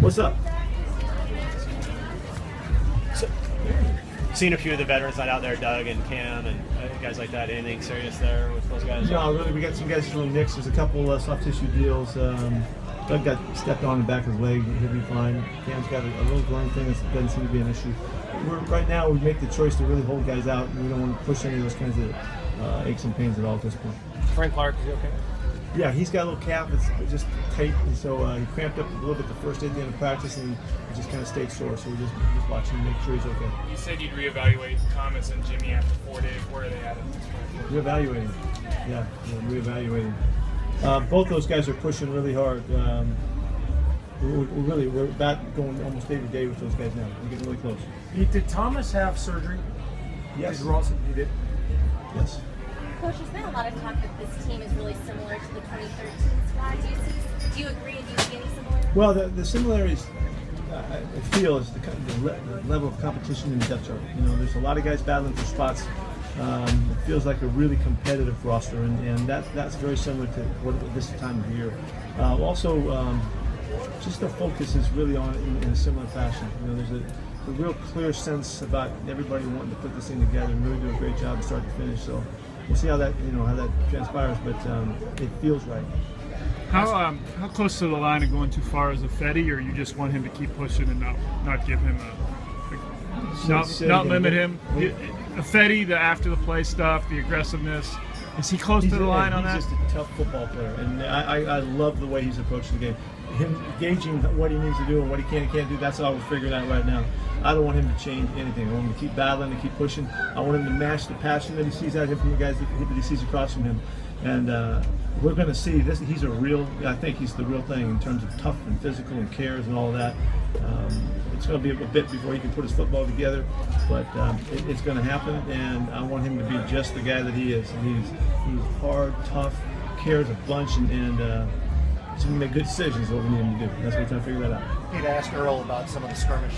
What's up? So, seen a few of the veterans not out there, Doug and Cam and guys like that. Anything serious there with those guys? No, really, we got some guys really mixed. There's a couple soft tissue deals. Doug got stepped on the back of his leg. He'll be fine. Cam's got a little groin thing that doesn't seem to be an issue. Right now, we make the choice to really hold guys out, and we don't want to push any of those kinds of aches and pains at all at this point. Frank Clark, is he okay? Yeah, he's got a little calf. It's just tight, and so he cramped up a little bit the first day at the end of practice, and he just kind of stayed sore. So we're just watching to make sure he's okay. You said you'd reevaluate Thomas and Jimmy after 4 days. Where are they at this point? Reevaluating. Yeah, reevaluating. Both those guys are pushing really hard. We're about going almost day to day with those guys now. We're getting really close. Did Thomas have surgery? Yes. He did. Yes. Coach, there's been a lot of talk that this team is really similar to the 2013 squad. Do you agree? Do you see any similarities? Well, the similarities I feel is the level of competition in the depth chart. You know, there's a lot of guys battling for spots. It feels like a really competitive roster, and that's very similar to this time of year. Also, just the focus is really on it in a similar fashion. You know, there's a real clear sense about everybody wanting to put this thing together and really do a great job from start to finish. So we'll see how that transpires, but it feels right. How close to the line of going too far is a Fetty, or you just want him to keep pushing and not give him not limit him? A Fetty, the after the play stuff, the aggressiveness. Is he close to the line on that? He's just a tough football player, and I love the way he's approaching the game. Him gauging what he needs to do and what he can and can't do, that's all we're figuring out right now. I don't want him to change anything. I want him to keep battling and keep pushing. I want him to match the passion that he sees out here from the guys that he sees across from him. And we're going to see this. He's I think he's the real thing in terms of tough and physical and cares and all of that. It's going to be a bit before he can put his football together, but it's going to happen, and I want him to be just the guy that he is. He's hard, tough, cares a bunch, and he's going to make good decisions. What we need him to do. That's what we're trying to figure that out. He'd asked Earl about some of the skirmish